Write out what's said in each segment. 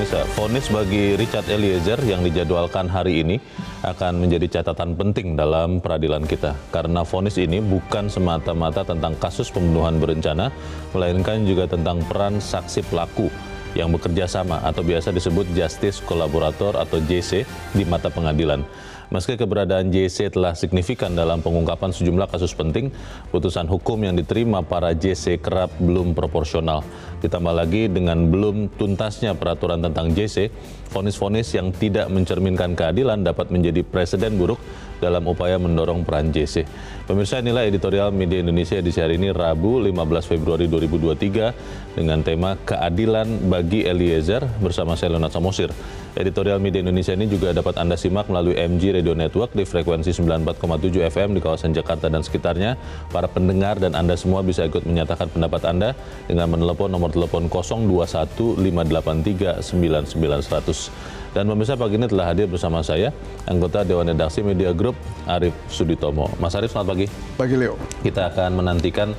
pemirsa, vonis bagi Richard Eliezer yang dijadwalkan hari ini akan menjadi catatan penting dalam peradilan kita. Karena vonis ini bukan semata-mata tentang kasus pembunuhan berencana, melainkan juga tentang peran saksi pelaku yang bekerja sama atau biasa disebut justice kolaborator atau JC di mata pengadilan. Meski keberadaan JC telah signifikan dalam pengungkapan sejumlah kasus penting, putusan hukum yang diterima para JC kerap belum proporsional. Ditambah lagi dengan belum tuntasnya peraturan tentang JC, vonis-vonis yang tidak mencerminkan keadilan dapat menjadi presiden buruk dalam upaya mendorong peran JC. Pemirsa, inilah editorial Media Indonesia edisi hari ini Rabu 15 Februari 2023 dengan tema Keadilan bagi Eliezer bersama saya Leonard Samosir. Editorial Media Indonesia ini juga dapat Anda simak melalui MG Radio Network di frekuensi 94,7 FM di kawasan Jakarta dan sekitarnya. Para pendengar dan Anda semua bisa ikut menyatakan pendapat Anda dengan menelepon nomor telepon 021 583 99100. Dan pemirsa, pagi ini telah hadir bersama saya anggota Dewan Redaksi Media Group Arief Suditomo. Mas Arief, selamat pagi. Pagi, Leo. Kita akan menantikan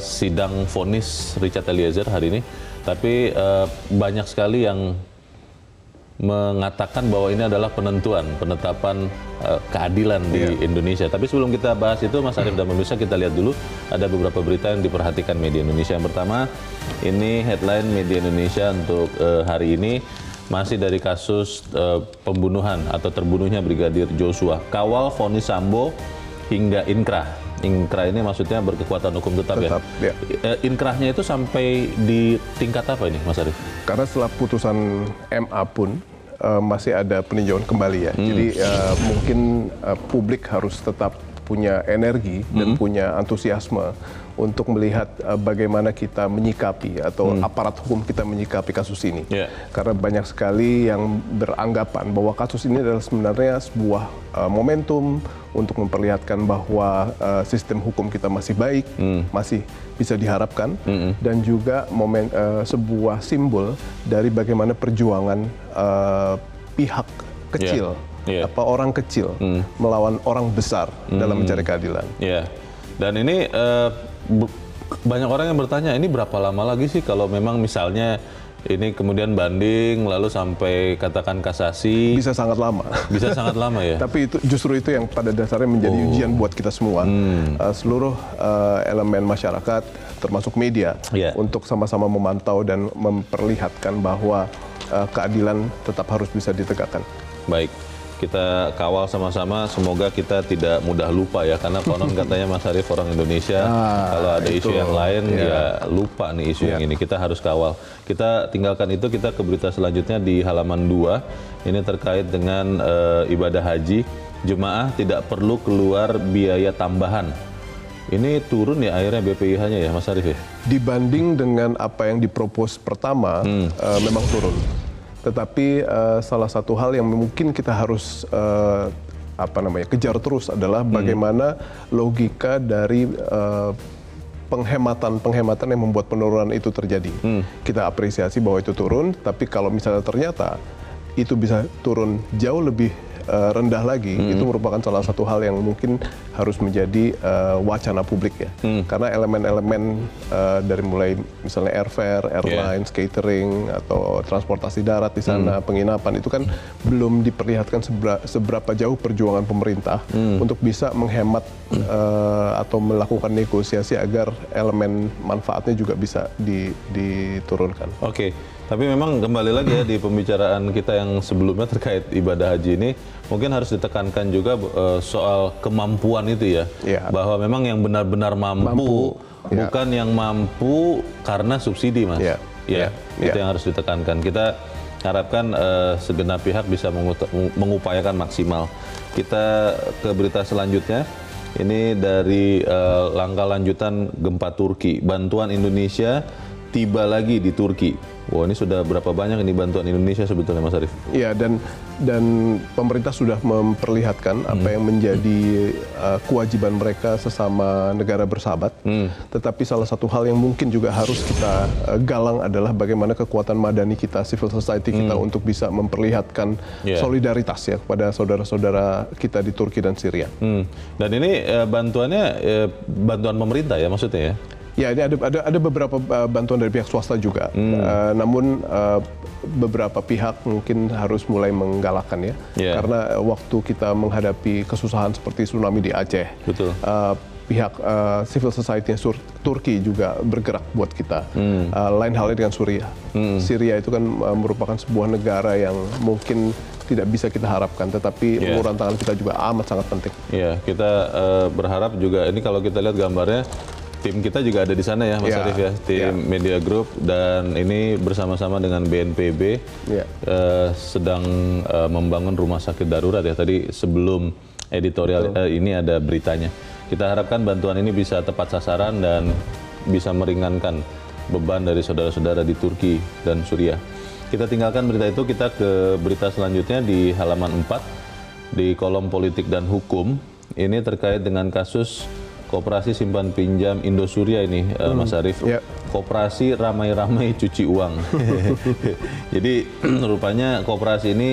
sidang vonis Richard Eliezer hari ini. Tapi banyak sekali yang mengatakan bahwa ini adalah penetapan keadilan di Indonesia. Tapi sebelum kita bahas itu, Mas Arief dan pemirsa, kita lihat dulu ada beberapa berita yang diperhatikan media Indonesia. Yang pertama, ini headline media Indonesia untuk hari ini masih dari kasus pembunuhan atau terbunuhnya Brigadir Joshua. Kawal vonis Sambo hingga inkrah. Inkrah ini maksudnya berkekuatan hukum tetap ya? Ya. Inkrahnya itu sampai di tingkat apa ini, Mas Arief? Karena setelah putusan MA pun masih ada peninjauan kembali ya. Jadi mungkin publik harus tetap punya energi dan punya antusiasme untuk melihat bagaimana kita menyikapi atau aparat hukum kita menyikapi kasus ini. Karena banyak sekali yang beranggapan bahwa kasus ini adalah sebenarnya sebuah momentum untuk memperlihatkan bahwa sistem hukum kita masih baik, masih bisa diharapkan, dan juga sebuah simbol dari bagaimana perjuangan pihak kecil, orang kecil melawan orang besar dalam mencari keadilan. Dan ini banyak orang yang bertanya, ini berapa lama lagi sih kalau memang misalnya ini kemudian banding lalu sampai katakan kasasi? Bisa sangat lama. Bisa sangat lama ya. Tapi justru itu yang pada dasarnya menjadi ujian buat kita semua, seluruh elemen masyarakat termasuk media, untuk sama-sama memantau dan memperlihatkan bahwa keadilan tetap harus bisa ditegakkan. Baik, kita kawal sama-sama, semoga kita tidak mudah lupa ya, karena konon katanya Mas Arief orang Indonesia, kalau ada isu yang lain ya lupa nih isu yang ini, kita harus kawal. Kita tinggalkan itu, kita ke berita selanjutnya di halaman 2, ini terkait dengan ibadah haji, jemaah tidak perlu keluar biaya tambahan. Ini turun ya akhirnya BPIH-nya ya, Mas Arief ya? Dibanding dengan apa yang dipropos pertama, memang turun. Tetapi salah satu hal yang mungkin kita harus kejar terus adalah bagaimana logika dari penghematan yang membuat penurunan itu terjadi. Kita apresiasi bahwa itu turun, tapi kalau misalnya ternyata itu bisa turun jauh lebih rendah lagi, itu merupakan salah satu hal yang mungkin harus menjadi wacana publik ya. Karena elemen-elemen dari mulai misalnya airfare, airlines, catering, atau transportasi darat di sana, penginapan, itu kan belum diperlihatkan seberapa jauh perjuangan pemerintah untuk bisa menghemat atau melakukan negosiasi agar elemen manfaatnya juga bisa diturunkan. Oke. Tapi memang kembali lagi ya di pembicaraan kita yang sebelumnya terkait ibadah haji ini, mungkin harus ditekankan juga soal kemampuan itu ya. Bahwa memang yang benar-benar mampu bukan yang mampu karena subsidi, Mas. Itu yang harus ditekankan. Kita harapkan segenap pihak bisa mengupayakan maksimal. Kita ke berita selanjutnya. Ini dari langkah lanjutan gempa Turki. Bantuan Indonesia tiba lagi di Turki. Wah, ini sudah berapa banyak ini bantuan Indonesia sebetulnya, Mas Arief? Iya, dan pemerintah sudah memperlihatkan apa yang menjadi kewajiban mereka sesama negara bersahabat. Tetapi salah satu hal yang mungkin juga harus kita galang adalah bagaimana kekuatan madani kita, civil society kita untuk bisa memperlihatkan solidaritas ya kepada saudara-saudara kita di Turki dan Syria. Dan ini bantuannya bantuan pemerintah ya maksudnya ya? Ya, ini ada beberapa bantuan dari pihak swasta juga. Namun beberapa pihak mungkin harus mulai menggalakkan ya. Karena waktu kita menghadapi kesusahan seperti tsunami di Aceh, betul. Pihak civil society Turki juga bergerak buat kita. Lain halnya dengan Suriah. Syria itu kan merupakan sebuah negara yang mungkin tidak bisa kita harapkan, tetapi uluran tangan kita juga amat sangat penting. Iya, kita berharap juga ini kalau kita lihat gambarnya, tim kita juga ada di sana ya, Mas Arief ya, tim Media Group, dan ini bersama-sama dengan BNPB sedang membangun rumah sakit darurat ya. Tadi sebelum editorial ini ada beritanya. Kita harapkan bantuan ini bisa tepat sasaran dan bisa meringankan beban dari saudara-saudara di Turki dan Suriah. Kita tinggalkan berita itu, kita ke berita selanjutnya di halaman 4 di kolom politik dan hukum. Ini terkait dengan kasus Koperasi Simpan Pinjam Indosuria ini, Mas Arief. Koperasi ramai-ramai cuci uang. Jadi rupanya koperasi ini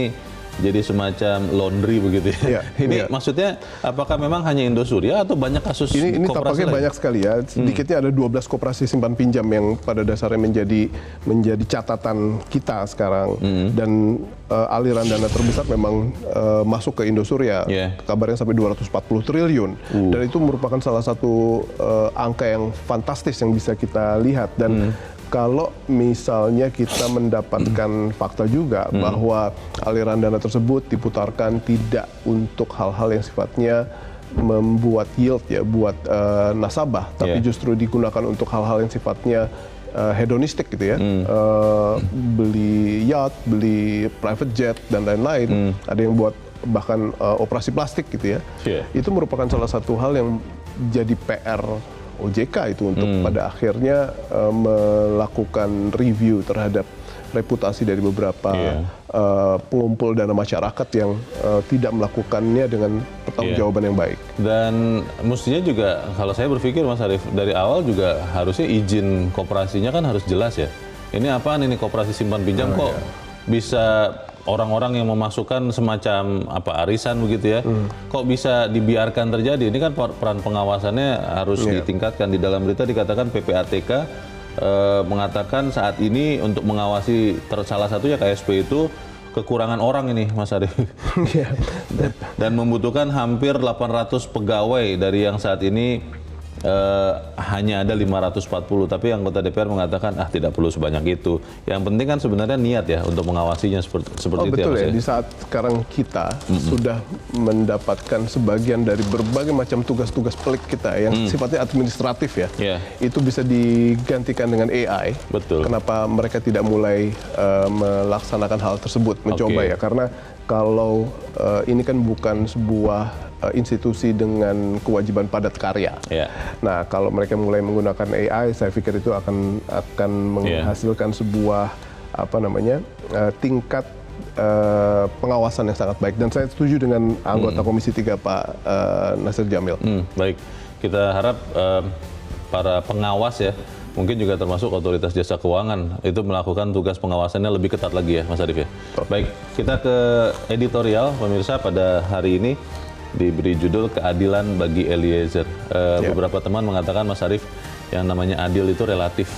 jadi semacam laundry begitu ya. Ini maksudnya apakah memang hanya Indosuria atau banyak kasus ini koperasi tampaknya lain? Banyak sekali ya. Sedikitnya ada 12 koperasi simpan pinjam yang pada dasarnya menjadi catatan kita sekarang. Dan aliran dana terbesar memang masuk ke Indosuria. Kabarnya sampai 240 triliun. Dan itu merupakan salah satu angka yang fantastis yang bisa kita lihat. Dan kalau misalnya kita mendapatkan fakta juga bahwa aliran dana tersebut diputarkan tidak untuk hal-hal yang sifatnya membuat yield ya, buat nasabah, tapi justru digunakan untuk hal-hal yang sifatnya hedonistik gitu ya, beli yacht, beli private jet dan lain-lain. Ada yang buat bahkan operasi plastik gitu ya. Itu merupakan salah satu hal yang jadi PR OJK itu untuk pada akhirnya melakukan review terhadap reputasi dari beberapa pengumpul dana masyarakat yang tidak melakukannya dengan pertanggungjawaban yang baik. Dan mestinya juga kalau saya berpikir Mas Arief, dari awal juga harusnya izin koperasinya kan harus jelas ya. Ini apaan ini koperasi simpan pinjam kok bisa orang-orang yang memasukkan semacam arisan begitu ya, kok bisa dibiarkan terjadi? Ini kan peran pengawasannya harus ditingkatkan. Di dalam berita dikatakan PPATK mengatakan saat ini untuk mengawasi salah satunya KSP itu kekurangan orang ini, Mas Arief. Dan membutuhkan hampir 800 pegawai dari yang saat ini hanya ada 540, tapi anggota DPR mengatakan tidak perlu sebanyak itu. Yang penting kan sebenarnya niat ya untuk mengawasinya seperti itu. Betul ya. Di saat sekarang kita sudah mendapatkan sebagian dari berbagai macam tugas-tugas pelik kita yang sifatnya administratif ya, itu bisa digantikan dengan AI. Betul. Kenapa mereka tidak mulai melaksanakan hal tersebut, mencoba ya? Karena kalau ini kan bukan sebuah institusi dengan kewajiban padat karya. Nah, kalau mereka mulai menggunakan AI, saya pikir itu akan menghasilkan sebuah tingkat pengawasan yang sangat baik. Dan saya setuju dengan anggota Komisi 3 Pak Nasir Jamil. Baik, kita harap para pengawas ya, mungkin juga termasuk otoritas jasa keuangan itu melakukan tugas pengawasannya lebih ketat lagi ya, Mas Arief ya. Baik, kita ke editorial pemirsa pada hari ini. Diberi judul Keadilan bagi Eliezer. Beberapa teman mengatakan Mas Arief, yang namanya adil itu relatif.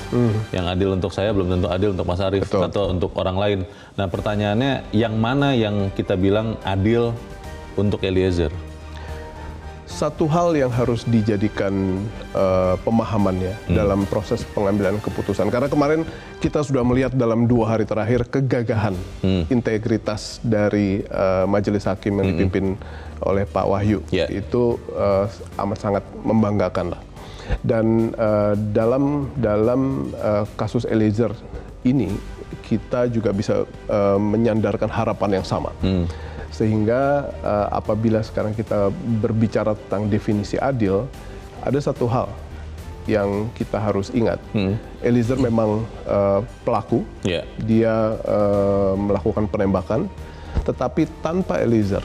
Yang adil untuk saya belum tentu adil untuk Mas Arief atau untuk orang lain. Nah, pertanyaannya yang mana yang kita bilang adil untuk Eliezer? Satu hal yang harus dijadikan pemahamannya dalam proses pengambilan keputusan. Karena kemarin kita sudah melihat dalam 2 hari terakhir kegagahan integritas dari majelis hakim yang dipimpin oleh Pak Wahyu. Itu amat sangat membanggakan lah. Dan dalam kasus Eliezer ini kita juga bisa menyandarkan harapan yang sama. Sehingga apabila sekarang kita berbicara tentang definisi adil, ada satu hal yang kita harus ingat. Eliezer memang pelaku, dia melakukan penembakan, tetapi tanpa Eliezer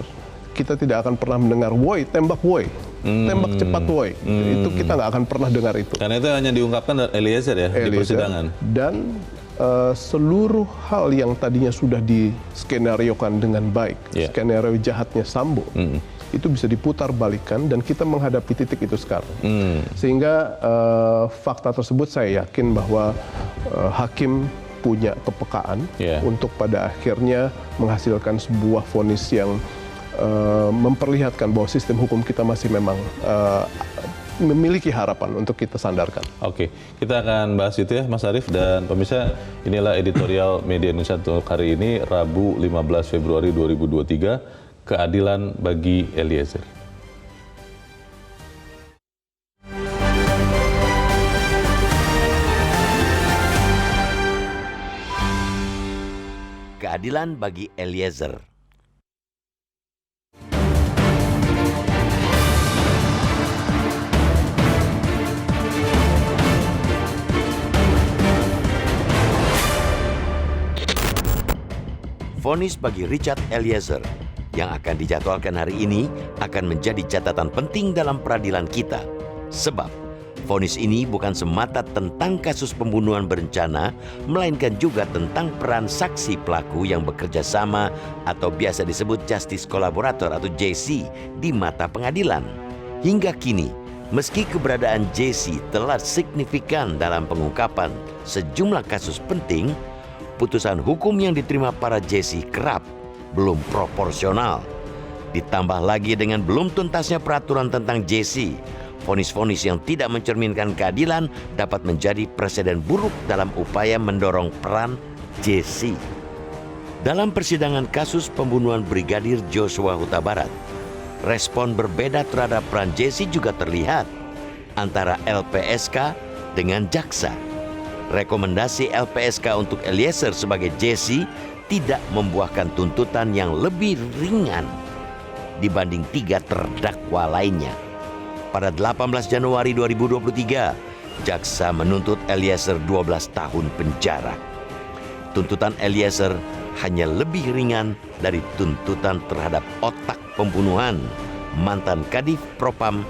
kita tidak akan pernah mendengar woi, tembak woi, tembak cepat woi. Itu kita nggak akan pernah dengar itu. Karena itu hanya diungkapkan Eliezer ya di persidangan. Dan seluruh hal yang tadinya sudah diskenariokan dengan baik, skenario jahatnya Sambo, itu bisa diputar balikan dan kita menghadapi titik itu sekarang. Sehingga fakta tersebut saya yakin bahwa hakim punya kepekaan untuk pada akhirnya menghasilkan sebuah vonis yang memperlihatkan bahwa sistem hukum kita masih memang memiliki harapan untuk kita sandarkan. Oke, kita akan bahas itu ya Mas Arief, dan pemirsa, inilah editorial Media Indonesia untuk hari ini, Rabu 15 Februari 2023, keadilan bagi Eliezer. Keadilan bagi Eliezer. Vonis bagi Richard Eliezer yang akan dijadwalkan hari ini akan menjadi catatan penting dalam peradilan kita. Sebab vonis ini bukan semata tentang kasus pembunuhan berencana, melainkan juga tentang peran saksi pelaku yang bekerja sama atau biasa disebut justice collaborator atau JC di mata pengadilan. Hingga kini, meski keberadaan JC telah signifikan dalam pengungkapan sejumlah kasus penting, putusan hukum yang diterima para JC kerap belum proporsional. Ditambah lagi dengan belum tuntasnya peraturan tentang JC, vonis-vonis yang tidak mencerminkan keadilan dapat menjadi presiden buruk dalam upaya mendorong peran JC. Dalam persidangan kasus pembunuhan Brigadir Joshua Huta Barat, respon berbeda terhadap peran JC juga terlihat antara LPSK dengan jaksa. Rekomendasi LPSK untuk Eliezer sebagai JC tidak membuahkan tuntutan yang lebih ringan dibanding 3 terdakwa lainnya. Pada 18 Januari 2023, jaksa menuntut Eliezer 12 tahun penjara. Tuntutan Eliezer hanya lebih ringan dari tuntutan terhadap otak pembunuhan mantan Kadif Propam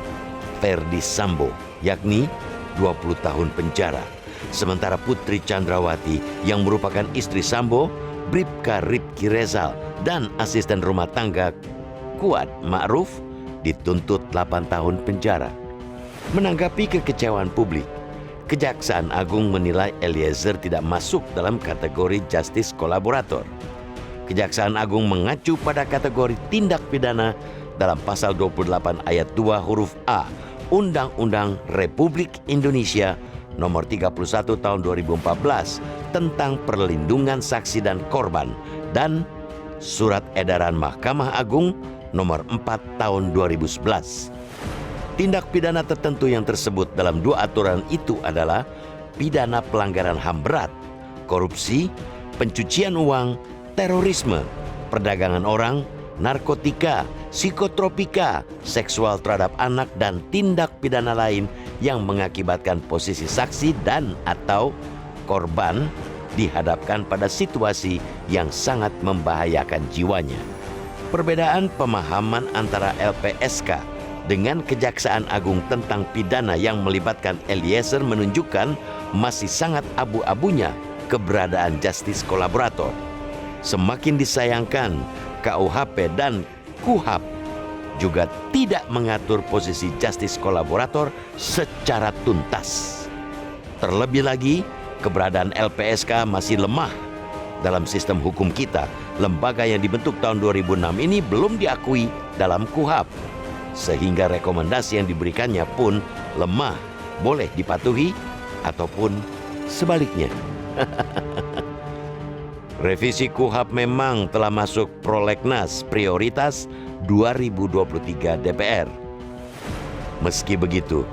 Ferdi Sambo, yakni 20 tahun penjara. Sementara Putri Chandrawati yang merupakan istri Sambo, Bribka Ripki Rezal, dan asisten rumah tangga Kuat Ma'ruf dituntut 8 tahun penjara. Menanggapi kekecewaan publik, Kejaksaan Agung menilai Eliezer tidak masuk dalam kategori justice collaborator. Kejaksaan Agung mengacu pada kategori tindak pidana dalam pasal 28 ayat 2 huruf A Undang-Undang Republik Indonesia Nomor 31 tahun 2014 tentang perlindungan saksi dan korban, dan Surat Edaran Mahkamah Agung Nomor 4 tahun 2011. Tindak pidana tertentu yang tersebut dalam 2 aturan itu adalah pidana pelanggaran HAM berat, korupsi, pencucian uang, terorisme, perdagangan orang, narkotika, psikotropika, seksual terhadap anak, dan tindak pidana lain yang mengakibatkan posisi saksi dan atau korban dihadapkan pada situasi yang sangat membahayakan jiwanya. Perbedaan pemahaman antara LPSK dengan Kejaksaan Agung tentang pidana yang melibatkan Eliezer menunjukkan masih sangat abu-abunya keberadaan justice collaborator. Semakin disayangkan, KUHP dan KUHAP juga tidak mengatur posisi justice collaborator secara tuntas. Terlebih lagi, keberadaan LPSK masih lemah. Dalam sistem hukum kita, lembaga yang dibentuk tahun 2006 ini belum diakui dalam KUHAP, sehingga rekomendasi yang diberikannya pun lemah, boleh dipatuhi ataupun sebaliknya. Revisi KUHAP memang telah masuk prolegnas prioritas 2023 DPR. Meski begitu,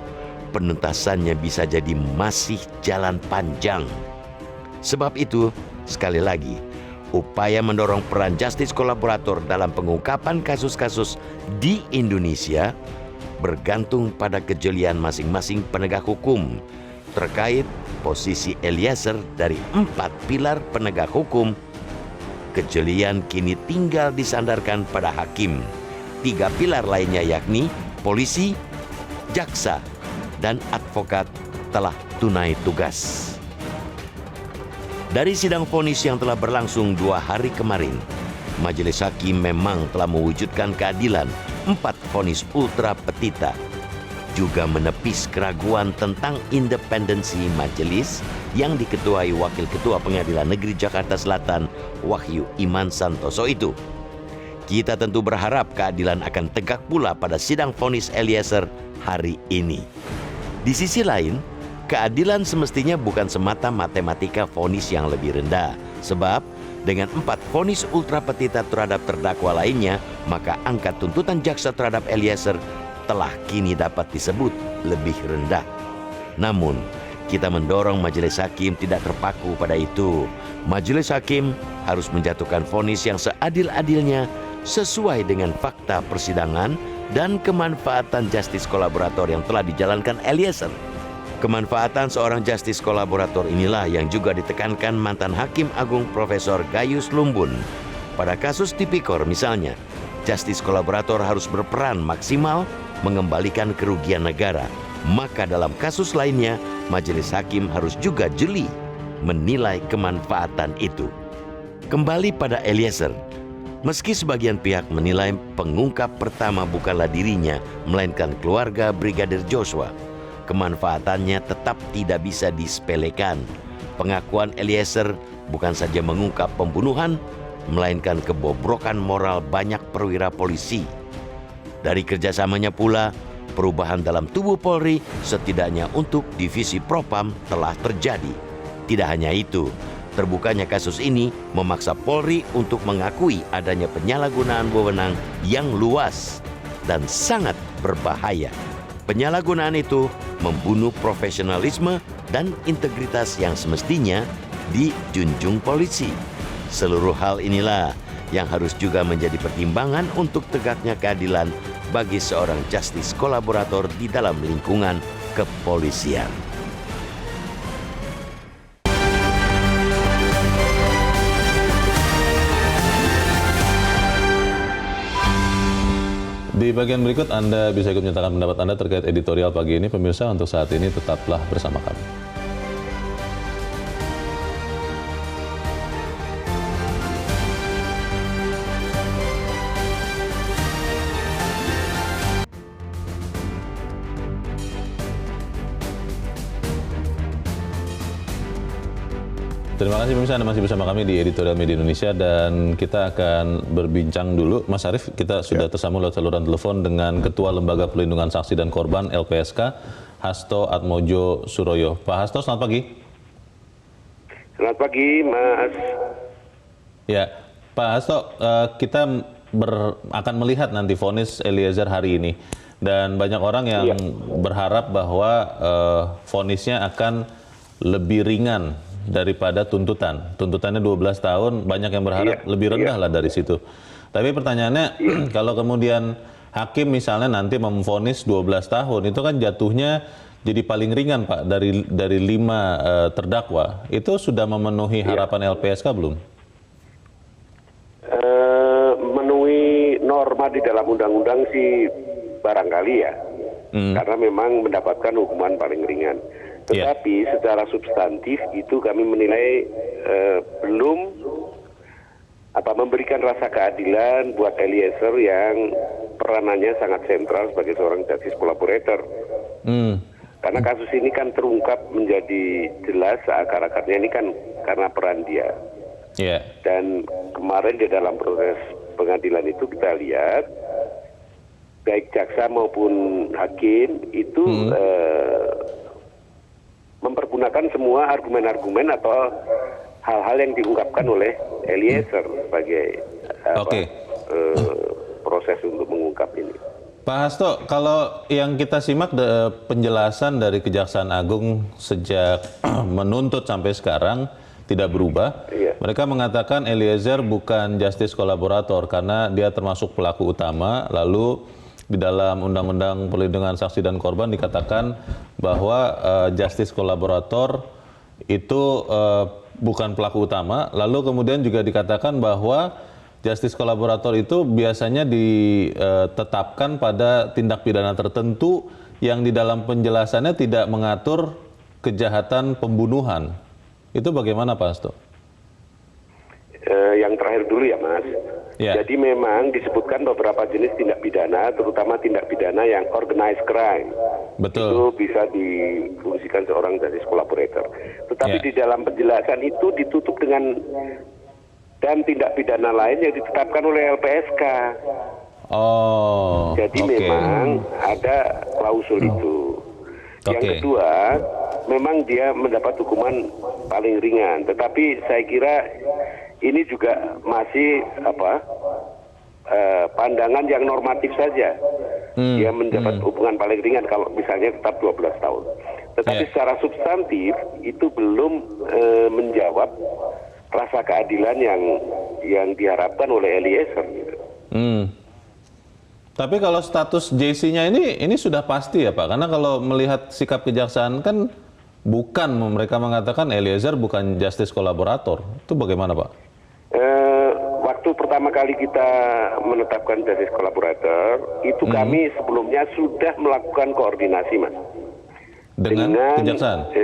penuntasannya bisa jadi masih jalan panjang. Sebab itu, sekali lagi, upaya mendorong peran justice collaborator dalam pengungkapan kasus-kasus di Indonesia bergantung pada kejelian masing-masing penegak hukum terkait posisi Eliezer dari 4 pilar penegak hukum. Kejelian kini tinggal disandarkan pada hakim. 3 pilar lainnya yakni polisi, jaksa, dan advokat telah tunai tugas. Dari sidang vonis yang telah berlangsung 2 hari kemarin, Majelis Hakim memang telah mewujudkan keadilan 4 vonis ultra petita, juga menepis keraguan tentang independensi majelis yang diketuai Wakil Ketua Pengadilan Negeri Jakarta Selatan, Wahyu Iman Santoso itu. Kita tentu berharap keadilan akan tegak pula pada sidang vonis Eliezer hari ini. Di sisi lain, keadilan semestinya bukan semata matematika vonis yang lebih rendah, sebab dengan 4 vonis ultra petita terhadap terdakwa lainnya, maka angka tuntutan jaksa terhadap Eliezer telah kini dapat disebut lebih rendah. Namun, kita mendorong majelis hakim tidak terpaku pada itu. Majelis hakim harus menjatuhkan vonis yang seadil-adilnya sesuai dengan fakta persidangan dan kemanfaatan justice kolaborator yang telah dijalankan Eliezer. Kemanfaatan seorang justice kolaborator inilah yang juga ditekankan mantan Hakim Agung Profesor Gayus Lumbun. Pada kasus Tipikor misalnya, justice kolaborator harus berperan maksimal mengembalikan kerugian negara. Maka dalam kasus lainnya, majelis hakim harus juga jeli menilai kemanfaatan itu. Kembali pada Eliezer, meski sebagian pihak menilai pengungkap pertama bukanlah dirinya, melainkan keluarga Brigadir Joshua, kemanfaatannya tetap tidak bisa disepelekan. Pengakuan Eliezer bukan saja mengungkap pembunuhan, melainkan kebobrokan moral banyak perwira polisi. Dari kerjasamanya pula, perubahan dalam tubuh Polri setidaknya untuk divisi Propam telah terjadi. Tidak hanya itu, terbukanya kasus ini memaksa Polri untuk mengakui adanya penyalahgunaan wewenang yang luas dan sangat berbahaya. Penyalahgunaan itu membunuh profesionalisme dan integritas yang semestinya dijunjung polisi. Seluruh hal inilah yang harus juga menjadi pertimbangan untuk tegaknya keadilan bagi seorang justice kolaborator di dalam lingkungan kepolisian. Di bagian berikut Anda bisa ikut menyatakan pendapat Anda terkait editorial pagi ini. Pemirsa, untuk saat ini tetaplah bersama kami. Terima kasih pemirsa, Anda masih bersama kami di Editorial Media Indonesia dan kita akan berbincang dulu. Mas Arief, kita sudah tersambung lewat saluran telepon dengan Ketua Lembaga Pelindungan Saksi dan Korban LPSK, Hasto Atmojo Suroyo. Pak Hasto, selamat pagi. Selamat pagi, Mas. Ya, Pak Hasto, kita akan melihat nanti vonis Eliezer hari ini. Dan banyak orang yang berharap bahwa vonisnya akan lebih ringan daripada tuntutan. Tuntutannya 12 tahun, banyak yang berharap lebih rendah lah dari situ. Tapi pertanyaannya, kalau kemudian hakim misalnya nanti memvonis 12 tahun, itu kan jatuhnya jadi paling ringan, Pak, dari 5 terdakwa. Itu sudah memenuhi harapan LPSK belum? Memenuhi norma di dalam undang-undang sih barangkali ya. Karena memang mendapatkan hukuman paling ringan. Tetapi secara substantif itu kami menilai belum memberikan rasa keadilan buat Eliezer yang peranannya sangat sentral sebagai seorang justice collaborator. Karena kasus ini kan terungkap menjadi jelas akar-akarnya ini kan karena peran dia. Dan kemarin di dalam proses pengadilan itu kita lihat baik jaksa maupun hakim itu mempergunakan semua argumen-argumen atau hal-hal yang diungkapkan oleh Eliezer sebagai proses untuk mengungkap ini. Pak Hasto, kalau yang kita simak penjelasan dari Kejaksaan Agung sejak menuntut sampai sekarang tidak berubah. Mereka mengatakan Eliezer bukan justice kolaborator karena dia termasuk pelaku utama, lalu di dalam Undang-Undang Perlindungan Saksi dan Korban dikatakan bahwa justice kolaborator itu bukan pelaku utama. Lalu kemudian juga dikatakan bahwa justice kolaborator itu biasanya ditetapkan pada tindak pidana tertentu yang di dalam penjelasannya tidak mengatur kejahatan pembunuhan. Itu bagaimana, Pak Hasto? Yang terakhir dulu ya, Mas. Ya. Jadi memang disebutkan beberapa jenis tindak pidana, terutama tindak pidana yang organized crime. Betul. Itu bisa difungsikan seorang justice collaborator. Tetapi Ya. di dalam penjelasan itu ditutup dengan dan tindak pidana lain yang ditetapkan oleh LPSK. Oh, Jadi oke. memang ada klausul itu. Yang Oke. kedua, memang dia mendapat hukuman paling ringan. Tetapi saya kira ini juga masih pandangan yang normatif saja. Dia mendapat hukuman paling ringan kalau misalnya tetap 12 tahun. Tetapi Ya. secara substantif itu belum menjawab rasa keadilan yang diharapkan oleh Eliezer. Gitu. Tapi kalau status JC-nya ini sudah pasti ya Pak, karena kalau melihat sikap kejaksaan kan bukan, mereka mengatakan Eliezer bukan justice kolaborator. Itu bagaimana Pak? Waktu pertama kali kita menetapkan justice collaborator, itu kami sebelumnya sudah melakukan koordinasi, Mas. Dengan kejaksaan?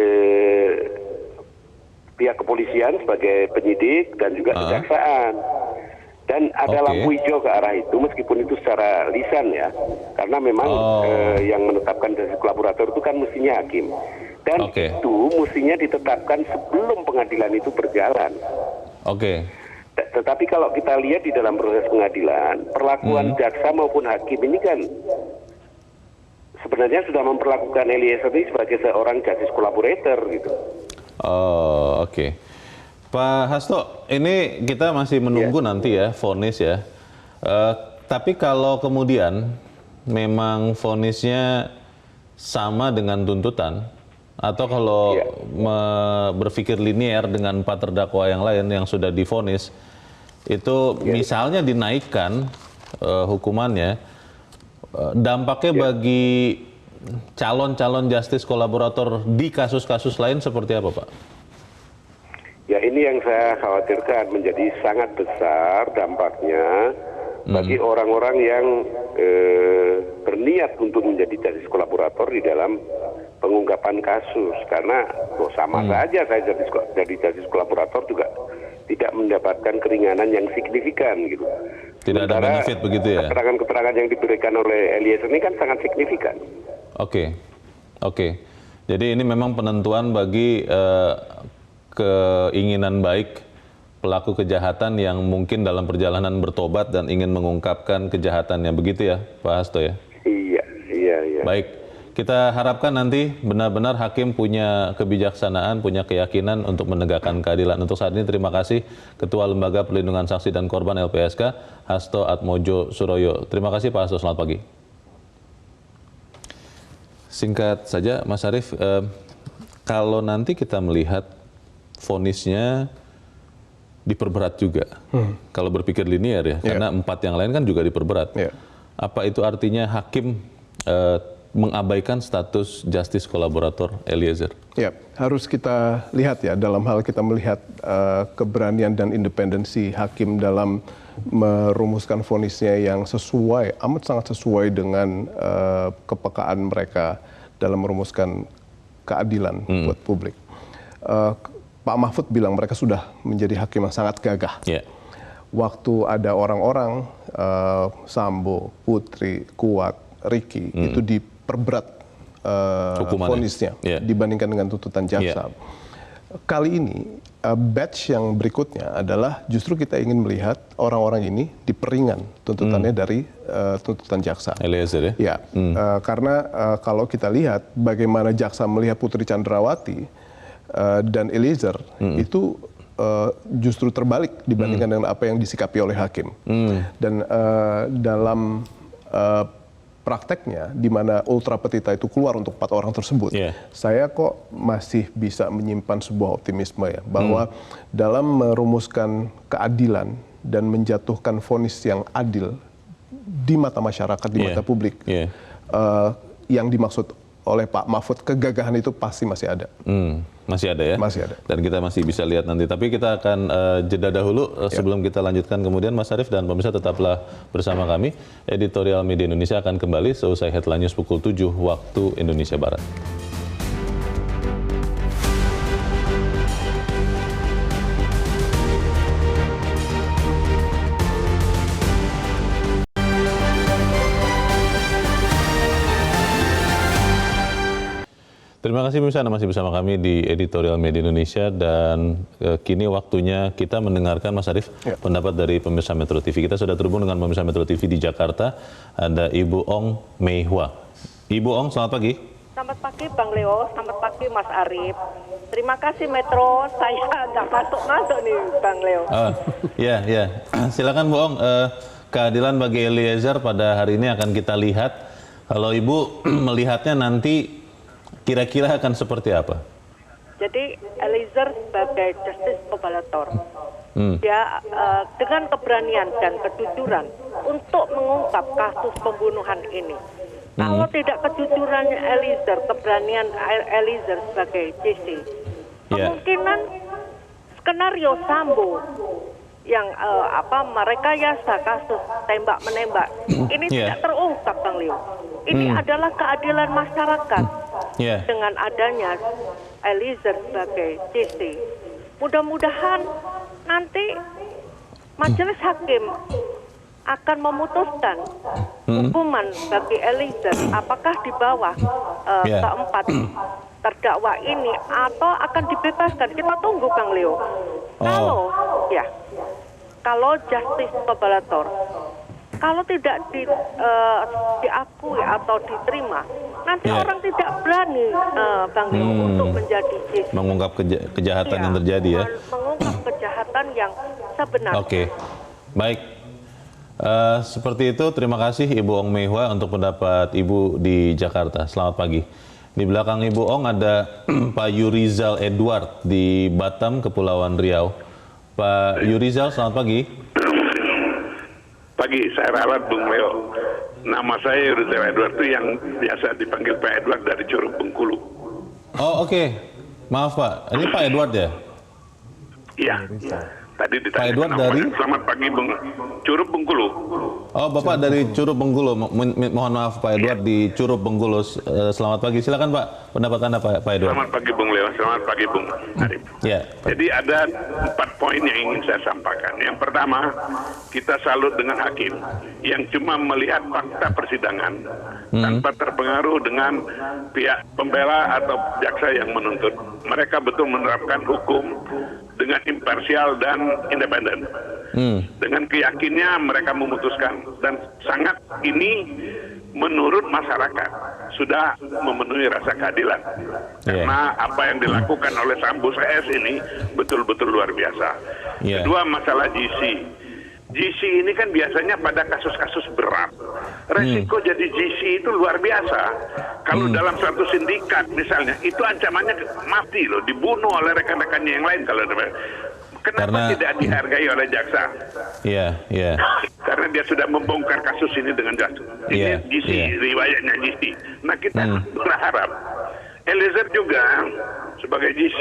Pihak kepolisian sebagai penyidik dan juga kejaksaan. Dan ada Oke. lampu hijau ke arah itu, meskipun itu secara lisan ya. Karena memang yang menetapkan justice collaborator itu kan mestinya hakim. Dan Oke. itu mestinya ditetapkan sebelum pengadilan itu berjalan. Oke. Tetapi kalau kita lihat di dalam proses pengadilan, perlakuan jaksa maupun hakim ini kan sebenarnya sudah memperlakukan Eliezer ini sebagai seorang justice collaborator gitu. Oh, oke. Pak Hasto, ini kita masih menunggu nanti ya vonis ya. Tapi kalau kemudian memang vonisnya sama dengan tuntutan, atau kalau berpikir linier dengan 4 terdakwa yang lain yang sudah divonis, itu misalnya dinaikkan hukumannya, dampaknya bagi calon-calon justice kolaborator di kasus-kasus lain seperti apa Pak? Ya, ini yang saya khawatirkan menjadi sangat besar dampaknya bagi orang-orang yang berniat untuk menjadi justice kolaborator di dalam pengungkapan kasus. Karena sama saja saya jadi justice kolaborator juga tidak mendapatkan keringanan yang signifikan gitu. Tidak ada benefit begitu ya? Keterangan-keterangan yang diberikan oleh Eliezer ini kan sangat signifikan. Oke. Jadi ini memang penentuan bagi keinginan baik pelaku kejahatan yang mungkin dalam perjalanan bertobat dan ingin mengungkapkan kejahatannya, begitu ya Pak Hasto ya? Iya. Baik, kita harapkan nanti benar-benar hakim punya kebijaksanaan, punya keyakinan untuk menegakkan keadilan. Untuk saat ini terima kasih Ketua Lembaga Perlindungan Saksi dan Korban LPSK, Hasto Atmojo Suroyo. Terima kasih Pak Hasto, selamat pagi. Singkat saja Mas Arief, kalau nanti kita melihat vonisnya diperberat juga, kalau berpikir linear ya, karena 4 yang lain kan juga diperberat. Apa itu artinya hakim mengabaikan status justice kolaborator Eliezer? Ya, harus kita lihat ya, dalam hal kita melihat keberanian dan independensi hakim dalam merumuskan vonisnya yang sesuai, amat sangat sesuai dengan kepekaan mereka dalam merumuskan keadilan buat publik. Pak Mahfud bilang mereka sudah menjadi hakim yang sangat gagah. Waktu ada orang-orang Sambo, Putri, Kuat, Riki itu diperberat vonisnya dibandingkan dengan tuntutan jaksa. Kali ini batch yang berikutnya adalah justru kita ingin melihat orang-orang ini diperingan tuntutannya dari tuntutan jaksa. Eliezer ya? Karena kalau kita lihat bagaimana jaksa melihat Putri Chandrawati dan Eliezer itu justru terbalik dibandingkan dengan apa yang disikapi oleh hakim. Dan dalam prakteknya, di mana ultra petita itu keluar untuk 4 orang tersebut, saya kok masih bisa menyimpan sebuah optimisme ya, bahwa dalam merumuskan keadilan dan menjatuhkan vonis yang adil di mata masyarakat, di mata publik, yang dimaksud oleh Pak Mahfud, kegagahan itu pasti masih ada. Masih ada ya? Masih ada. Dan kita masih bisa lihat nanti. Tapi kita akan jeda dahulu sebelum kita lanjutkan kemudian. Mas Arief dan pemirsa tetaplah bersama kami. Editorial Media Indonesia akan kembali seusai Headline News pukul 7 waktu Indonesia Barat. Terima kasih pemirsa, Anda masih bersama kami di Editorial Media Indonesia dan kini waktunya kita mendengarkan Mas Arief pendapat dari pemirsa Metro TV. Kita sudah terhubung dengan pemirsa Metro TV di Jakarta, ada Ibu Ong Mei Hua. Ibu Ong, selamat pagi. Selamat pagi Bang Leo, selamat pagi Mas Arief. Terima kasih Metro, saya nggak masuk nih Bang Leo. Ya, silakan Bu Ong. Keadilan bagi Eliezer pada hari ini akan kita lihat. Kalau Ibu melihatnya nanti kira-kira akan seperti apa? Jadi Eliezer sebagai justice collaborator, dia dengan keberanian dan kejujuran untuk mengungkap kasus pembunuhan ini. Kalau tidak kejujuran Eliezer, keberanian Eliezer sebagai JC, kemungkinan skenario Sambo yang merekayasa kasus tembak-menembak ini tidak terungkap, Bang Leo. Ini adalah keadilan masyarakat dengan adanya Eliezer sebagai JC. Mudah-mudahan nanti majelis hakim akan memutuskan hukuman bagi Eliezer apakah di bawah keempat terdakwa ini atau akan dibebaskan. Kita tunggu Bang Leo. Kalau justice collaborator, kalau tidak diakui atau diterima, nanti orang tidak berani Bang Leo untuk menjadi JC. Mengungkap kejahatan yang terjadi ya. Mengungkap kejahatan yang sebenarnya. Oke, baik. Seperti itu, terima kasih Ibu Ong Mei Hua untuk pendapat Ibu di Jakarta. Selamat pagi. Di belakang Ibu Ong ada Pak Yurizal Edward di Batam, Kepulauan Riau. Pak Yurizal, selamat pagi. Pagi, saya ralat Bung Leo. Nama saya Yurizal Edward itu yang biasa dipanggil Pak Edward dari Curug Bengkulu. Oh oke. Maaf Pak, ini Pak Edward ya? Iya. Tadi ditanya Pak Edward dari? Selamat pagi Bung. Curug Bengkulu. Oh Bapak dari Curug Bengkulu. Mohon maaf Pak Edward di Curug Bengkulu. Selamat pagi. Silakan Pak, pendapat Anda Pak Edward. Selamat pagi Bung Leo. Selamat pagi Bung Arif. Ya. Jadi ada 4 poin yang ingin saya sampaikan. Yang pertama, kita salut dengan hakim yang cuma melihat fakta persidangan tanpa terpengaruh dengan pihak pembela atau jaksa yang menuntut. Mereka betul menerapkan hukum dengan imparsial dan independen. Dengan keyakinannya mereka memutuskan dan sangat ini menurut masyarakat sudah memenuhi rasa keadilan. Karena apa yang dilakukan oleh Sambo CS ini betul-betul luar biasa. Kedua, masalah GC. GC ini kan biasanya pada kasus-kasus berat. Resiko jadi GC itu luar biasa. Kalau dalam satu sindikat misalnya, itu ancamannya mati loh, dibunuh oleh rekan-rekannya yang lain. Kenapa tidak dihargai oleh jaksa? Iya. Karena dia sudah membongkar kasus ini dengan jaksa. Ini GC, riwayatnya GC. Nah kita berharap Eliezer juga sebagai GC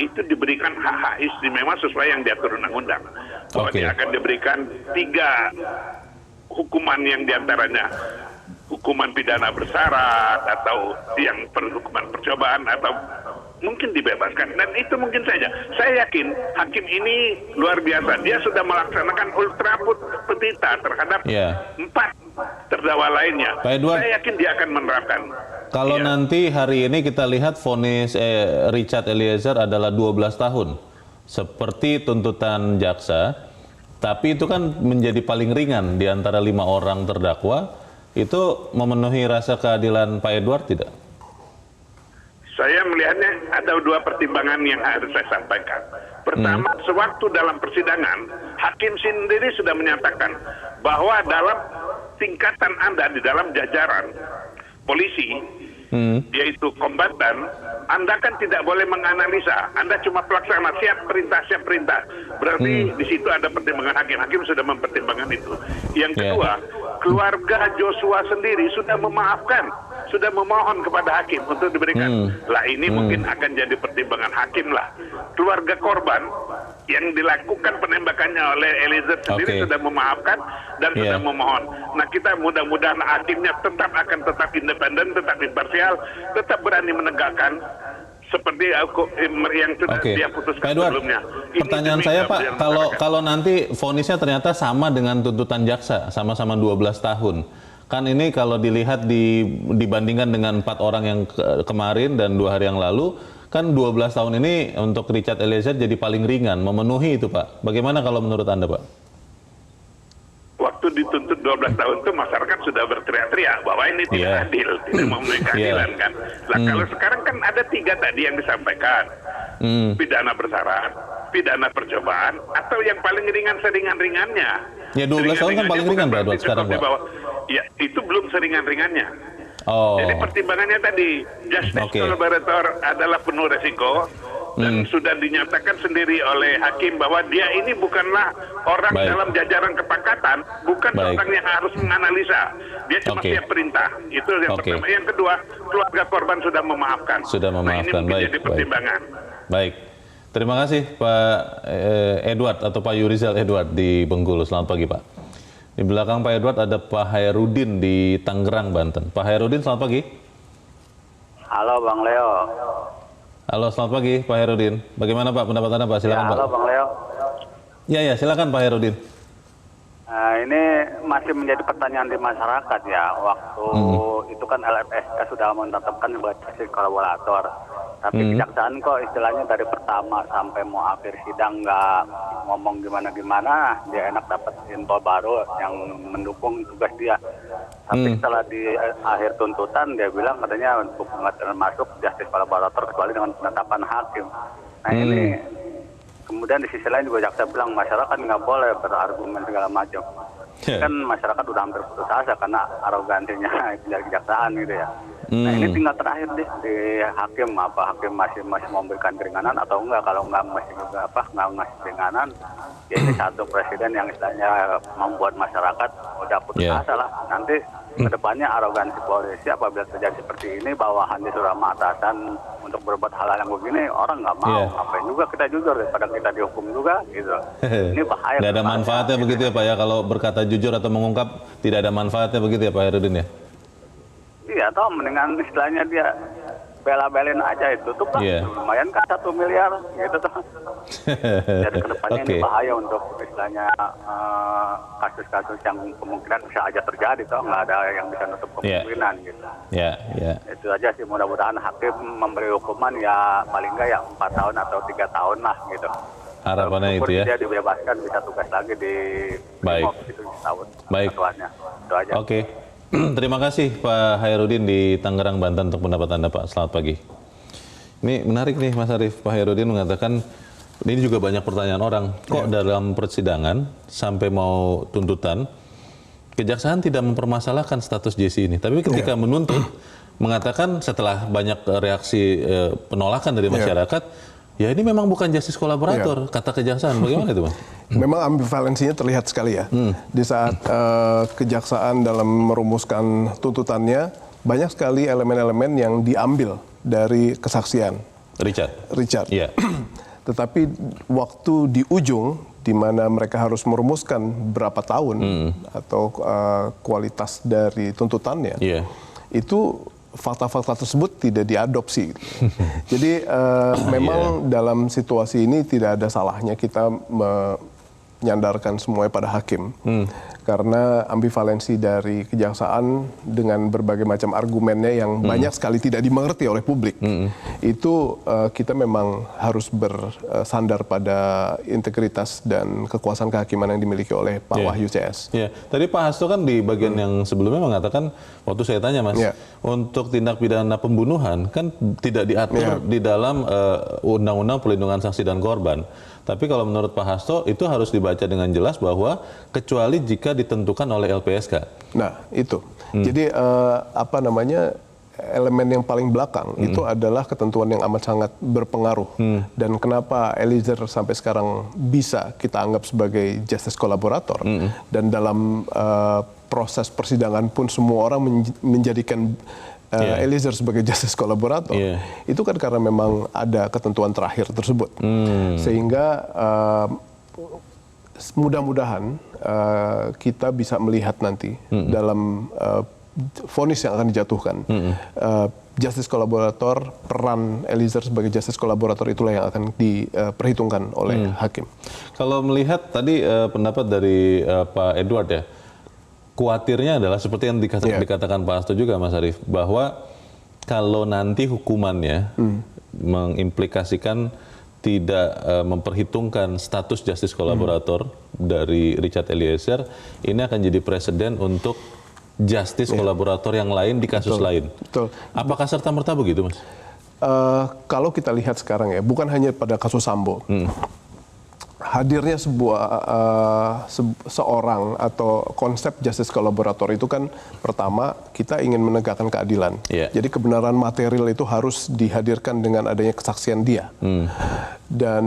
itu diberikan hak-hak istimewa sesuai yang diatur undang-undang. Bahwa dia akan diberikan 3 hukuman yang diantaranya hukuman pidana bersyarat atau yang hukuman percobaan atau mungkin dibebaskan. Dan itu mungkin saja. Saya yakin hakim ini luar biasa. Dia sudah melaksanakan ultra petita terhadap 4 terdakwa lainnya. Saya yakin dia akan menerapkan. Kalau nanti hari ini kita lihat vonis Richard Eliezer adalah 12 tahun. Seperti tuntutan jaksa. Tapi itu kan menjadi paling ringan di antara 5 orang terdakwa. Itu memenuhi rasa keadilan Pak Edward tidak? Saya melihatnya ada 2 pertimbangan yang harus saya sampaikan. Pertama, sewaktu dalam persidangan, hakim sendiri sudah menyatakan bahwa dalam tingkatan Anda di dalam jajaran polisi, yaitu kombatan, Anda kan tidak boleh menganalisa. Anda cuma pelaksana, siap perintah. Berarti di situ ada pertimbangan hakim. Hakim sudah mempertimbangkan itu. Yang kedua, keluarga Joshua sendiri sudah memaafkan, sudah memohon kepada hakim untuk diberikan. Lah ini mungkin akan jadi pertimbangan hakim lah. Keluarga korban yang dilakukan penembakannya oleh Eliezer sendiri sudah memaafkan dan sudah memohon. Nah kita mudah-mudahan hakimnya akan tetap independen, tetap imparsial, tetap berani menegakkan seperti yang sudah dia putuskan sebelumnya. Pertanyaan saya Pak, kalau nanti vonisnya ternyata sama dengan tuntutan jaksa, sama-sama 12 tahun. Kan ini kalau dilihat dibandingkan dengan 4 orang yang kemarin dan 2 hari yang lalu, kan 12 tahun ini untuk Richard Eliezer jadi paling ringan, memenuhi itu Pak. Bagaimana kalau menurut Anda Pak? Waktu dituntut 12 tahun itu masyarakat sudah berteriak-teriak bahwa ini tidak adil, tidak memenuhi keadilan kan. Nah kalau sekarang kan ada 3 tadi yang disampaikan. Pidana bersyarat, pidana percobaan, atau yang paling ringan seringan-ringannya. Ya 12 tahun kan paling ringan Pak Edward sekarang Pak. Ya itu belum seringan-ringannya. Oh. Jadi pertimbangannya tadi, justice collaborator adalah penuh resiko dan sudah dinyatakan sendiri oleh hakim bahwa dia ini bukanlah orang dalam jajaran kepangkatan, bukan orang yang harus menganalisa. Dia cuma siap perintah. Itu yang pertama. Yang kedua, keluarga korban sudah memaafkan. Sudah memaafkan. Nah, ini menjadi pertimbangan. Baik. Terima kasih Pak Edward atau Pak Yurizal Edward di Bengkulu. Selamat pagi Pak. Di belakang Pak Edward ada Pak Hairudin di Tangerang, Banten. Pak Hairudin, selamat pagi. Halo Bang Leo. Halo, selamat pagi Pak Hairudin. Bagaimana Pak pendapat Anda Pak? Silakan Pak. Halo Bang Leo. Ya, silakan Pak Hairudin. Ini masih menjadi pertanyaan di masyarakat ya. Waktu itu kan LPSK sudah menetapkan sebagai justice kolaborator. Tapi kejaksaan kok istilahnya dari pertama sampai mau akhir sidang nggak ngomong gimana-gimana, dia enak dapat info baru yang mendukung tugas dia. Tapi setelah di akhir tuntutan dia bilang katanya untuk masuk justice kolaborator kecuali dengan penetapan hakim. Nah ini kemudian di sisi lain juga jaksa bilang masyarakat nggak boleh berargumen segala macam. Kan masyarakat udah hampir putus asa karena arogansinya dari kejaksaan gitu ya. Nah ini tinggal terakhir deh di hakim, apa hakim masih memberikan keringanan atau enggak. Kalau enggak masih juga nggak ngasih keringanan, ya ini satu presiden yang istilahnya membuat masyarakat udah putus asa lah. Nanti kedepannya arogansi polisi apabila terjadi seperti ini, bawahan disuruh sama atasan untuk berbuat hal yang begini, orang nggak mau. Ngapain juga kita jujur daripada kita dihukum juga gitu. Ini bahaya. Tidak ada manfaatnya begitu ya Pak ya, kalau berkata jujur atau mengungkap tidak ada manfaatnya begitu ya Pak Hairudin ya? Iya, atau mendingan istilahnya dia bela-belain aja itu tuh kan lumayan kan 1 miliar gitu tuh. Jadi kedepannya ini bahaya untuk istilahnya kasus-kasus yang kemungkinan bisa aja terjadi tuh, nggak ada yang bisa nutup kemungkinan gitu. Itu aja sih, mudah-mudahan hakim memberi hukuman ya paling nggak ya 4 tahun atau 3 tahun lah gitu. Harapannya itu ya. Dia dibebaskan bisa tugas lagi di itu tahun. Baik. Itu aja. Oke. Terima kasih Pak Hairudin di Tangerang, Banten untuk pendapat Anda Pak. Selamat pagi. Ini menarik nih Mas Arief. Pak Hairudin mengatakan ini juga banyak pertanyaan orang. Kok dalam persidangan sampai mau tuntutan, kejaksaan tidak mempermasalahkan status JC ini. Tapi ketika menuntut, mengatakan setelah banyak reaksi penolakan dari masyarakat, ya ini memang bukan justice kolaborator, kata kejaksaan. Bagaimana itu Mas? Memang ambivalensinya terlihat sekali ya. Di saat kejaksaan dalam merumuskan tuntutannya, banyak sekali elemen-elemen yang diambil dari kesaksian Richard. Iya. Tetapi waktu di ujung, di mana mereka harus merumuskan berapa tahun atau kualitas dari tuntutannya, itu fakta-fakta tersebut tidak diadopsi. Jadi memang dalam situasi ini tidak ada salahnya kita menyandarkan semuanya pada hakim. Karena ambivalensi dari kejaksaan dengan berbagai macam argumennya yang banyak sekali tidak dimengerti oleh publik. Itu kita memang harus bersandar pada integritas dan kekuasaan kehakiman yang dimiliki oleh Pak Wahyu CS. Tadi Pak Hasto kan di bagian yang sebelumnya mengatakan, waktu saya tanya Mas, untuk tindak pidana pembunuhan kan tidak diatur di dalam Undang-Undang Perlindungan Saksi dan Korban. Tapi kalau menurut Pak Hasto itu harus dibaca dengan jelas bahwa kecuali jika ditentukan oleh LPSK. Nah itu. Jadi elemen yang paling belakang itu adalah ketentuan yang amat sangat berpengaruh. Dan kenapa Eliezer sampai sekarang bisa kita anggap sebagai justice kolaborator. Dan dalam proses persidangan pun semua orang menjadikan Eliezer sebagai justice kolaborator, itu kan karena memang ada ketentuan terakhir tersebut. Sehingga mudah-mudahan kita bisa melihat nanti dalam vonis yang akan dijatuhkan, justice kolaborator, peran Eliezer sebagai justice kolaborator itulah yang akan diperhitungkan oleh hakim. Kalau melihat tadi pendapat dari Pak Edward ya, khawatirnya adalah seperti yang dikatakan Pak Hasto juga, Mas Arief, bahwa kalau nanti hukumannya mengimplikasikan tidak memperhitungkan status justice kolaborator dari Richard Eliezer, ini akan jadi presiden untuk justice kolaborator yang lain di kasus lain. Betul. Apakah serta-merta begitu, Mas? Kalau kita lihat sekarang ya, bukan hanya pada kasus Sambo. Hadirnya seorang atau konsep justice kolaborator itu kan pertama kita ingin menegakkan keadilan. Jadi kebenaran material itu harus dihadirkan dengan adanya kesaksian dia. Dan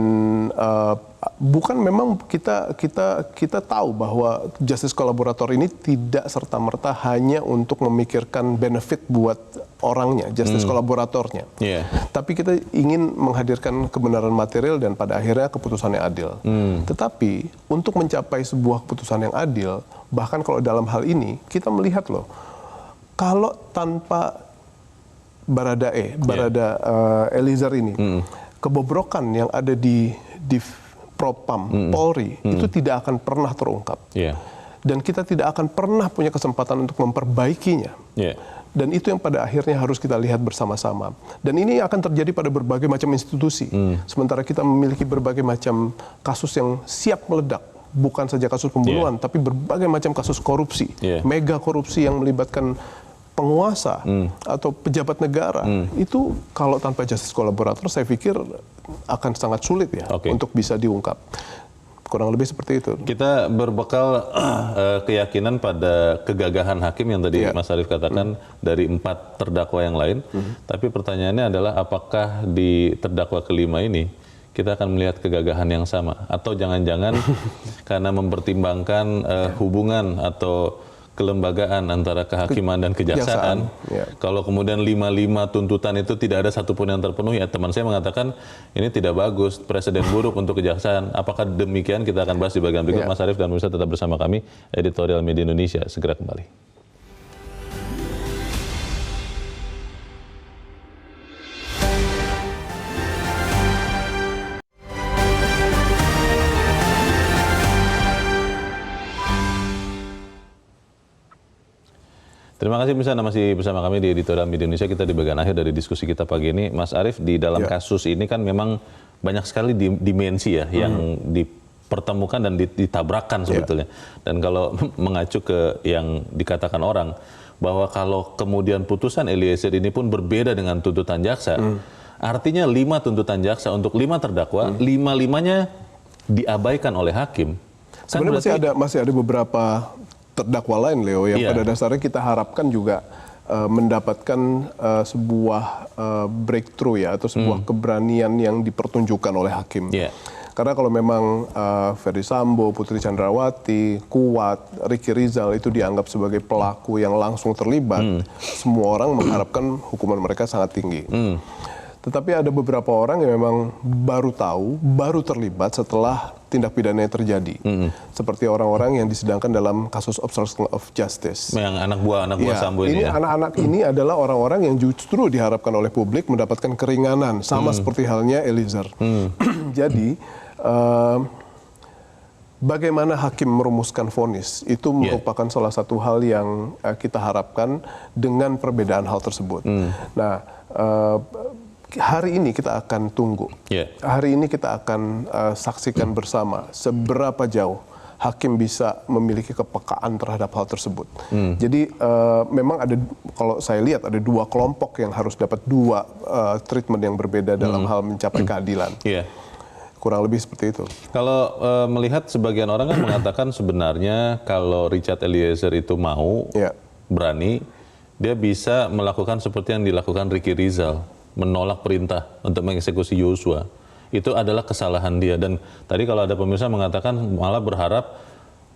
bukan memang kita tahu bahwa justice kolaborator ini tidak serta-merta hanya untuk memikirkan benefit buat orangnya, justice kolaboratornya. Tapi kita ingin menghadirkan kebenaran material dan pada akhirnya keputusan yang adil. Tetapi untuk mencapai sebuah keputusan yang adil, bahkan kalau dalam hal ini kita melihat loh, kalau tanpa Barada Eliezer ini, kebobrokan yang ada di Propam Polri itu tidak akan pernah terungkap. Dan kita tidak akan pernah punya kesempatan untuk memperbaikinya. Dan itu yang pada akhirnya harus kita lihat bersama-sama. Dan ini akan terjadi pada berbagai macam institusi. Sementara kita memiliki berbagai macam kasus yang siap meledak. Bukan saja kasus pembunuhan, tapi berbagai macam kasus korupsi. Mega korupsi yang melibatkan penguasa atau pejabat negara. Itu kalau tanpa justice kolaborator saya pikir akan sangat sulit ya untuk bisa diungkap. Kurang lebih seperti itu. Kita berbekal keyakinan pada kegagahan hakim yang tadi Mas Arief katakan dari 4 terdakwa yang lain. Tapi pertanyaannya adalah apakah di terdakwa kelima ini kita akan melihat kegagahan yang sama? Atau jangan-jangan karena mempertimbangkan hubungan atau kelembagaan antara kehakiman dan kejaksaan. Kalau kemudian 5 tuntutan itu tidak ada satupun yang terpenuhi, ya teman saya mengatakan ini tidak bagus, presiden buruk untuk kejaksaan. Apakah demikian? Kita akan bahas di bagian berikut. Mas Arief dan pemirsa tetap bersama kami, Editorial Media Indonesia segera kembali. Terima kasih misalnya masih bersama kami di Editorial Media Indonesia. Kita di bagian akhir dari diskusi kita pagi ini. Mas Arief, di dalam kasus ini kan memang banyak sekali dimensi ya yang dipertemukan dan ditabrakkan sebetulnya. Dan kalau mengacu ke yang dikatakan orang, bahwa kalau kemudian putusan Eliezer ini pun berbeda dengan tuntutan jaksa, artinya 5 tuntutan jaksa untuk 5 terdakwa, 5-5-nya diabaikan oleh hakim. Sebenarnya masih ada beberapa terdakwa lain, Leo, yang pada dasarnya kita harapkan juga mendapatkan sebuah breakthrough ya, atau sebuah keberanian yang dipertunjukkan oleh hakim. Karena kalau memang Ferdy Sambo, Putri Chandrawati, Kuat, Ricky Rizal itu dianggap sebagai pelaku yang langsung terlibat, semua orang mengharapkan hukuman mereka sangat tinggi. Tetapi ada beberapa orang yang memang baru tahu, baru terlibat setelah tindak pidana yang terjadi. Seperti orang-orang yang disidangkan dalam kasus obstruction of justice. Yang anak buah Sambo ini. Anak-anak ini adalah orang-orang yang justru diharapkan oleh publik mendapatkan keringanan, sama seperti halnya Eliezer. Jadi, bagaimana hakim merumuskan vonis itu merupakan salah satu hal yang kita harapkan dengan perbedaan hal tersebut. Nah, hari ini kita akan tunggu. Hari ini kita akan saksikan bersama seberapa jauh hakim bisa memiliki kepekaan terhadap hal tersebut. Jadi memang ada, kalau saya lihat ada 2 kelompok yang harus dapat 2 treatment yang berbeda dalam hal mencapai keadilan. Kurang lebih seperti itu. Kalau melihat sebagian orang kan mengatakan sebenarnya kalau Richard Eliezer itu mau, berani, dia bisa melakukan seperti yang dilakukan Ricky Rizal, menolak perintah untuk mengeksekusi Yosua. Itu adalah kesalahan dia. Dan tadi kalau ada pemirsa mengatakan malah berharap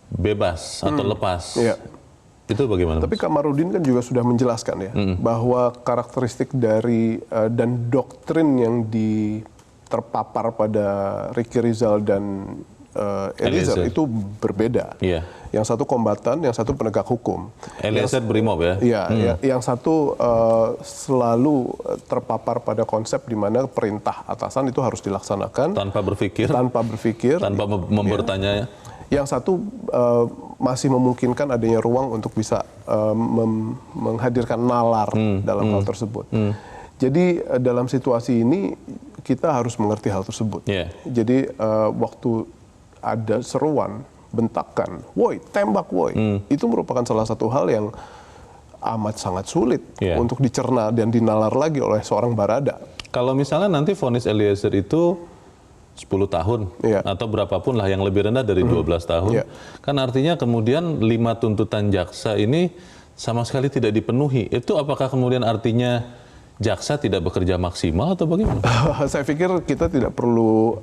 bebas atau lepas. Itu bagaimana? Tapi Kamarudin kan juga sudah menjelaskan ya, bahwa karakteristik dari dan doktrin yang terpapar pada Ricky Rizal dan Eliezer itu berbeda. Yang satu kombatan, yang satu penegak hukum. Eliezer brimob ya? Yang satu selalu terpapar pada konsep di mana perintah atasan itu harus dilaksanakan tanpa berpikir, tanpa tanpa bertanya. Yang satu masih memungkinkan adanya ruang untuk bisa menghadirkan nalar dalam hal tersebut. Jadi dalam situasi ini kita harus mengerti hal tersebut. Jadi waktu ada seruan, bentakan, woi, tembak woi, itu merupakan salah satu hal yang amat sangat sulit untuk dicerna dan dinalar lagi oleh seorang barada. Kalau misalnya nanti vonis Eliezer itu 10 tahun atau berapapun lah yang lebih rendah dari 12 tahun, kan artinya kemudian 5 tuntutan jaksa ini sama sekali tidak dipenuhi. Itu apakah kemudian artinya jaksa tidak bekerja maksimal atau bagaimana? Saya pikir kita tidak perlu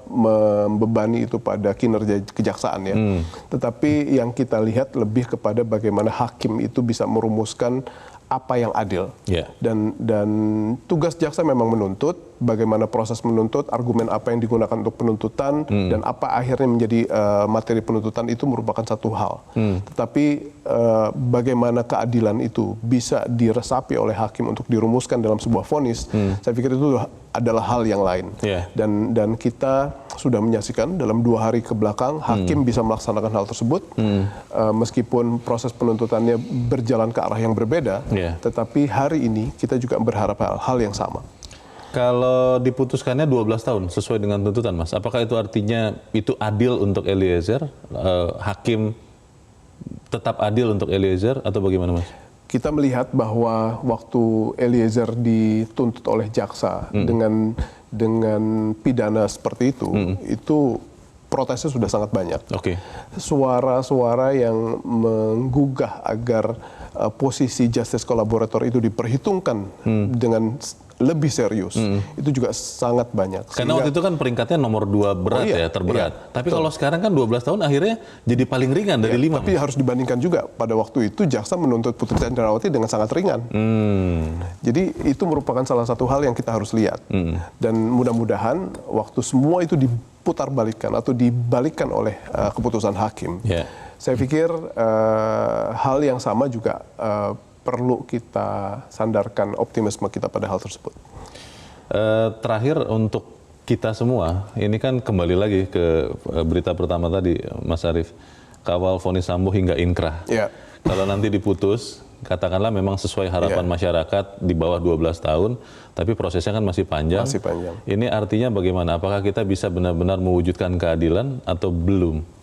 membebani itu pada kinerja kejaksaan ya. Tetapi yang kita lihat lebih kepada bagaimana hakim itu bisa merumuskan apa yang adil. Dan tugas jaksa memang menuntut, bagaimana proses menuntut, argumen apa yang digunakan untuk penuntutan, dan apa akhirnya menjadi materi penuntutan itu merupakan satu hal. Tetapi bagaimana keadilan itu bisa diresapi oleh hakim untuk dirumuskan dalam sebuah vonis, saya pikir itu adalah hal yang lain. Dan kita sudah menyaksikan dalam 2 hari ke belakang hakim bisa melaksanakan hal tersebut, meskipun proses penuntutannya berjalan ke arah yang berbeda, tetapi hari ini kita juga berharap hal yang sama. Kalau diputuskannya 12 tahun sesuai dengan tuntutan, Mas, apakah itu artinya itu adil untuk Eliezer? Hakim tetap adil untuk Eliezer atau bagaimana, Mas? Kita melihat bahwa waktu Eliezer dituntut oleh jaksa dengan pidana seperti itu protesnya sudah sangat banyak. Suara-suara yang menggugah agar posisi justice collaborator itu diperhitungkan dengan lebih serius, itu juga sangat banyak. Karena waktu itu kan peringkatnya nomor 2 berat terberat. Tapi kalau sekarang kan 12 tahun akhirnya jadi paling ringan dari 5. Tapi harus dibandingkan juga, pada waktu itu jaksa menuntut Putri Candrawati dengan sangat ringan. Jadi itu merupakan salah satu hal yang kita harus lihat. Dan mudah-mudahan waktu semua itu diputar balikan atau dibalikkan oleh keputusan hakim. Saya pikir hal yang sama juga perlu kita sandarkan optimisme kita pada hal tersebut. Terakhir untuk kita semua, ini kan kembali lagi ke berita pertama tadi, Mas Arief, kawal vonis Sambo hingga inkrah. Kalau nanti diputus, katakanlah memang sesuai harapan masyarakat di bawah 12 tahun, tapi prosesnya kan masih panjang. Ini artinya bagaimana? Apakah kita bisa benar-benar mewujudkan keadilan atau belum?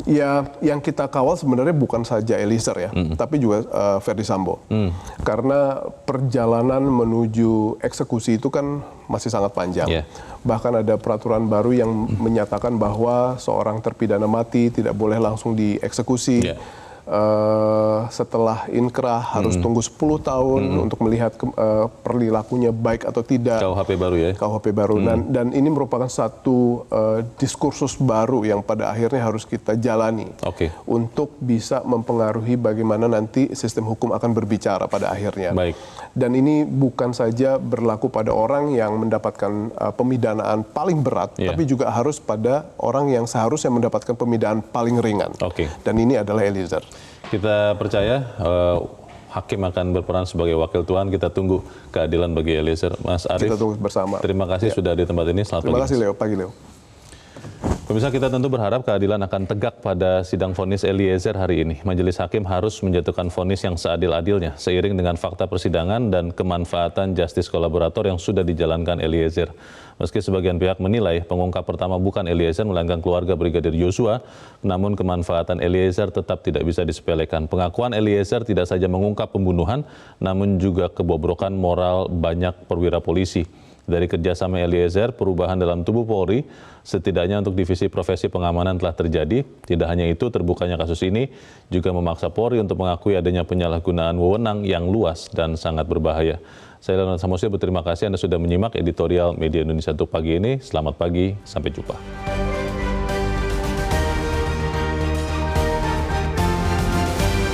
Ya, yang kita kawal sebenarnya bukan saja Eliezer ya, tapi juga Ferdy Sambo. Karena perjalanan menuju eksekusi itu kan masih sangat panjang. Bahkan ada peraturan baru yang menyatakan bahwa seorang terpidana mati tidak boleh langsung dieksekusi. Setelah inkrah harus tunggu 10 tahun untuk melihat perilakunya baik atau tidak. KUHP baru ya? KUHP baru. Dan ini merupakan satu diskursus baru yang pada akhirnya harus kita jalani untuk bisa mempengaruhi bagaimana nanti sistem hukum akan berbicara pada akhirnya. Dan ini bukan saja berlaku pada orang yang mendapatkan pemidanaan paling berat, tapi juga harus pada orang yang seharusnya mendapatkan pemidanaan paling ringan. Dan ini adalah Eliezer. Kita percaya hakim akan berperan sebagai wakil Tuhan. Kita tunggu keadilan bagi Eliezer. Mas Arief, kita tunggu bersama. Terima kasih sudah di tempat ini. Selamat Terima kasih Leo. Pagi Leo. Pemirsa, kita tentu berharap keadilan akan tegak pada sidang vonis Eliezer hari ini. Majelis hakim harus menjatuhkan vonis yang seadil-adilnya seiring dengan fakta persidangan dan kemanfaatan justice kolaborator yang sudah dijalankan Eliezer. Meski sebagian pihak menilai pengungkap pertama bukan Eliezer melainkan keluarga Brigadir Yosua, namun kemanfaatan Eliezer tetap tidak bisa disepelekan. Pengakuan Eliezer tidak saja mengungkap pembunuhan, namun juga kebobrokan moral banyak perwira polisi. Dari kerjasama Eliezer, perubahan dalam tubuh Polri, setidaknya untuk divisi profesi pengamanan telah terjadi. Tidak hanya itu, terbukanya kasus ini juga memaksa Polri untuk mengakui adanya penyalahgunaan wewenang yang luas dan sangat berbahaya. Saya Leonard Samosir berterima kasih Anda sudah menyimak editorial Media Indonesia untuk pagi ini. Selamat pagi, sampai jumpa.